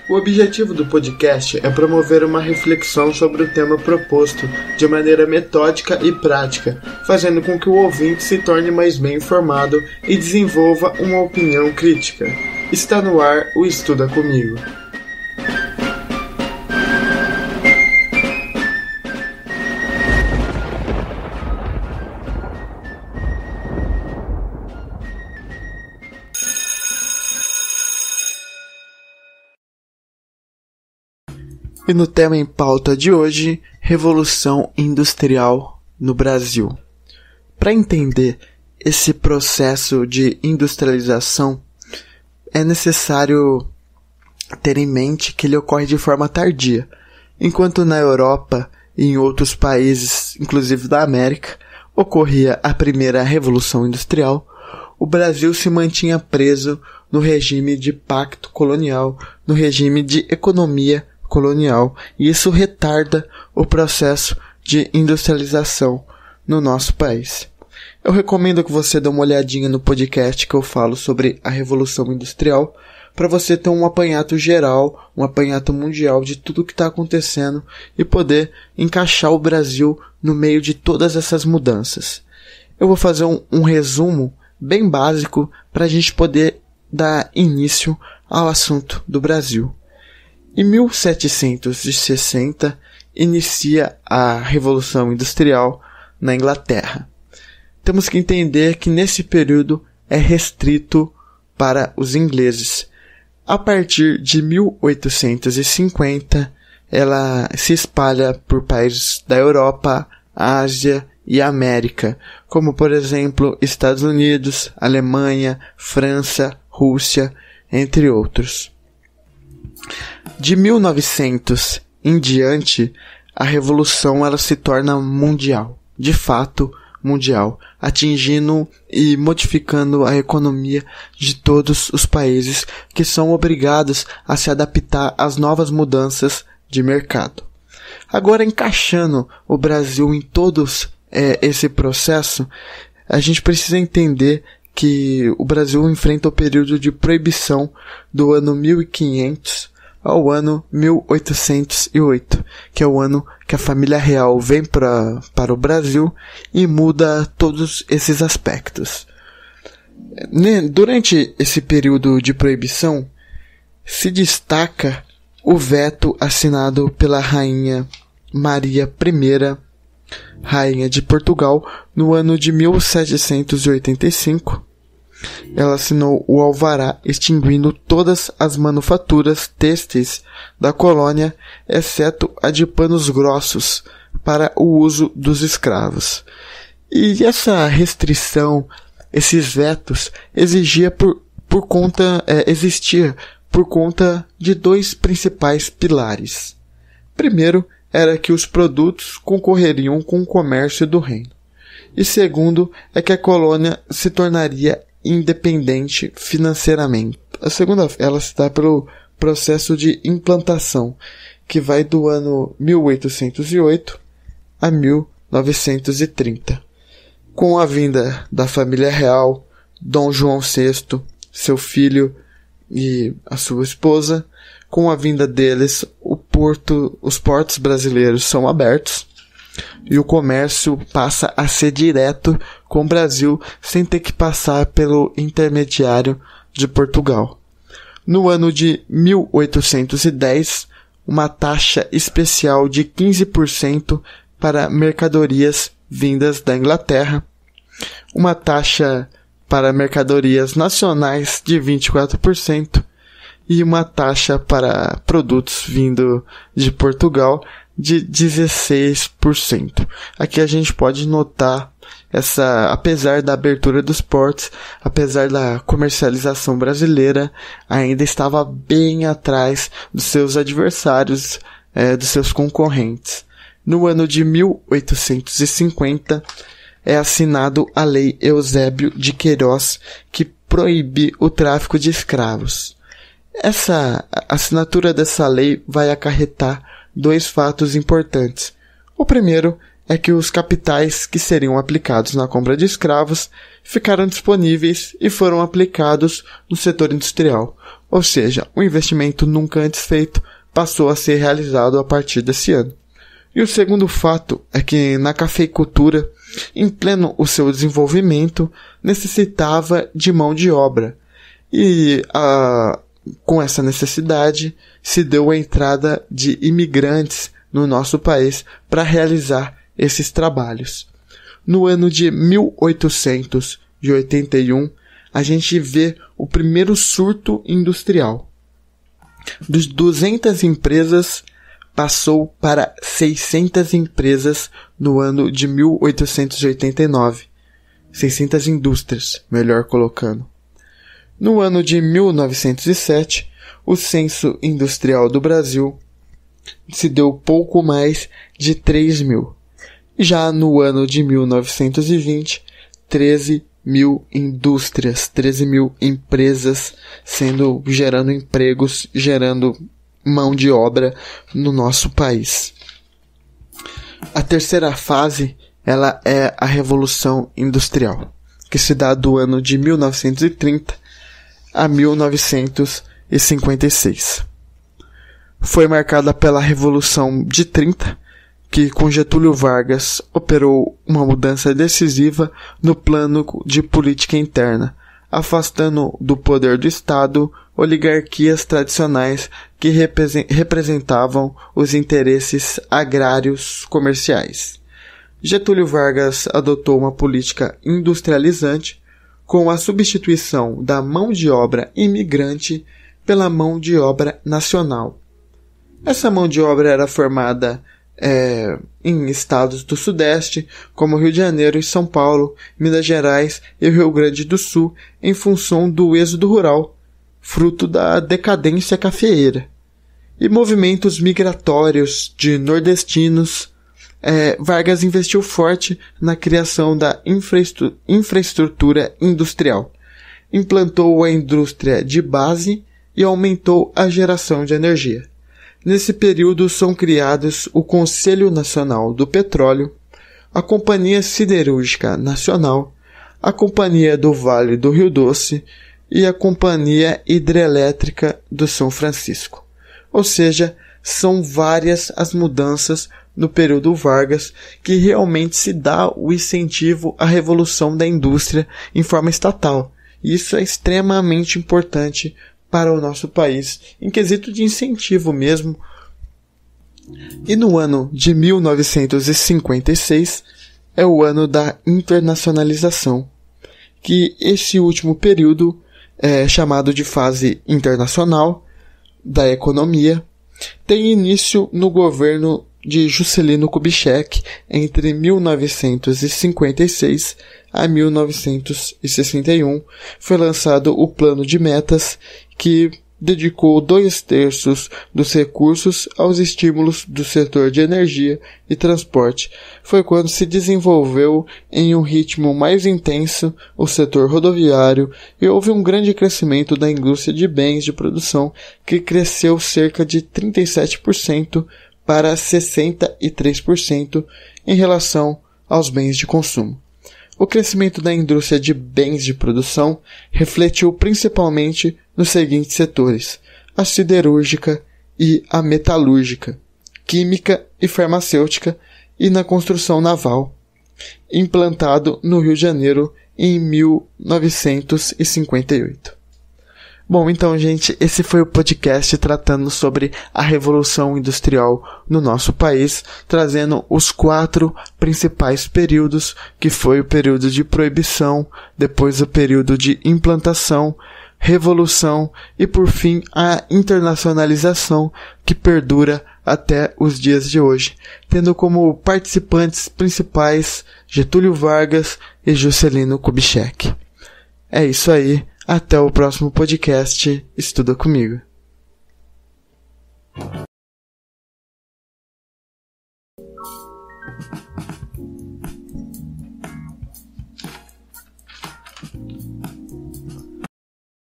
O objetivo do podcast é promover uma reflexão sobre o tema proposto de maneira metódica e prática, fazendo com que o ouvinte se torne mais bem informado e desenvolva uma opinião crítica. Está no ar o Estuda Comigo. E no tema em pauta de hoje, Revolução Industrial no Brasil. Para entender esse processo de industrialização, é necessário ter em mente que ele ocorre de forma tardia. Enquanto na Europa e em outros países, inclusive da América, ocorria a primeira Revolução Industrial, o Brasil se mantinha preso no regime de pacto colonial, no regime de economia colonial, e isso retarda o processo de industrialização no nosso país. Eu recomendo que você dê uma olhadinha no podcast que eu falo sobre a Revolução Industrial, para você ter um apanhado geral, um apanhado mundial de tudo o que está acontecendo e poder encaixar o Brasil no meio de todas essas mudanças. Eu vou fazer um resumo bem básico para a gente poder dar início ao assunto do Brasil. Em 1760, inicia a Revolução Industrial na Inglaterra. Temos que entender que nesse período é restrito para os ingleses. A partir de 1850, ela se espalha por países da Europa, Ásia e América, como por exemplo Estados Unidos, Alemanha, França, Rússia, entre outros. De 1900 em diante, a revolução ela se torna mundial, de fato mundial, atingindo e modificando a economia de todos os países que são obrigados a se adaptar às novas mudanças de mercado. Agora, encaixando o Brasil em todos esse processo, a gente precisa entender que o Brasil enfrenta o período de proibição do ano 1500 ao ano 1808, que é o ano que a família real vem para o Brasil e muda todos esses aspectos. Durante esse período de proibição, se destaca o veto assinado pela Rainha Maria I, Rainha de Portugal, no ano de 1785. Ela assinou o alvará extinguindo todas as manufaturas têxteis da colônia, exceto a de panos grossos para o uso dos escravos. E essa restrição, esses vetos, existia por conta de dois principais pilares. Primeiro, era que os produtos concorreriam com o comércio do reino. E segundo, é que a colônia se tornaria independente financeiramente. A segunda, ela se dá pelo processo de implantação, que vai do ano 1808 a 1930. Com a vinda da família real, Dom João VI, seu filho e a sua esposa, com a vinda deles, os portos brasileiros são abertos, e o comércio passa a ser direto com o Brasil sem ter que passar pelo intermediário de Portugal. No ano de 1810, uma taxa especial de 15% para mercadorias vindas da Inglaterra, uma taxa para mercadorias nacionais de 24% e uma taxa para produtos vindo de Portugal de 16%. Aqui a gente pode notar apesar da abertura dos portos, apesar da comercialização brasileira, ainda estava bem atrás dos seus adversários, dos seus concorrentes. No ano de 1850, é assinado a Lei Eusébio de Queiroz, que proíbe o tráfico de escravos. A assinatura dessa lei vai acarretar dois fatos importantes. O primeiro é que os capitais que seriam aplicados na compra de escravos ficaram disponíveis e foram aplicados no setor industrial, ou seja, um investimento nunca antes feito passou a ser realizado a partir desse ano. E o segundo fato é que na cafeicultura, em pleno o seu desenvolvimento, necessitava de mão de obra. E com essa necessidade se deu a entrada de imigrantes no nosso país para realizar esses trabalhos. No ano de 1881, a gente vê o primeiro surto industrial. Dos 200 empresas, passou para 600 empresas no ano de 1889. 600 indústrias, melhor colocando. No ano de 1907, o censo industrial do Brasil se deu pouco mais de 3.000. Já no ano de 1920, 13.000 indústrias, 13.000 empresas gerando empregos, gerando mão de obra no nosso país. A terceira fase, ela é a Revolução Industrial, que se dá do ano de 1930 a 1956. Foi marcada pela Revolução de 30, que com Getúlio Vargas operou uma mudança decisiva no plano de política interna, afastando do poder do Estado oligarquias tradicionais que representavam os interesses agrários comerciais. Getúlio Vargas adotou uma política industrializante com a substituição da mão de obra imigrante pela mão de obra nacional. Essa mão de obra era formada em estados do Sudeste, como Rio de Janeiro e São Paulo, Minas Gerais e Rio Grande do Sul, em função do êxodo rural, fruto da decadência cafeeira. E movimentos migratórios de nordestinos, Vargas investiu forte na criação da infraestrutura industrial, implantou a indústria de base e aumentou a geração de energia. Nesse período são criados o Conselho Nacional do Petróleo, a Companhia Siderúrgica Nacional, a Companhia do Vale do Rio Doce e a Companhia Hidrelétrica do São Francisco. Ou seja, são várias as mudanças no período Vargas que realmente se dá o incentivo à revolução da indústria em forma estatal. Isso é extremamente importante para o nosso país, em quesito de incentivo mesmo. E no ano de 1956 é o ano da internacionalização, que esse último período é chamado de fase internacional da economia, tem início no governo de Juscelino Kubitschek entre 1956 a 1961. Foi lançado o Plano de Metas, que dedicou 2/3 dos recursos aos estímulos do setor de energia e transporte. Foi quando se desenvolveu em um ritmo mais intenso o setor rodoviário e houve um grande crescimento da indústria de bens de produção, que cresceu cerca de 37% para 63% em relação aos bens de consumo. O crescimento da indústria de bens de produção refletiu principalmente nos seguintes setores: a siderúrgica e a metalúrgica, química e farmacêutica, e na construção naval, implantado no Rio de Janeiro em 1958. Bom, então, gente, esse foi o podcast tratando sobre a Revolução Industrial no nosso país, trazendo os 4 principais períodos, que foi o período de proibição, depois o período de implantação, revolução e, por fim, a internacionalização, que perdura até os dias de hoje, tendo como participantes principais Getúlio Vargas e Juscelino Kubitschek. É isso aí. Até o próximo podcast. Estuda comigo.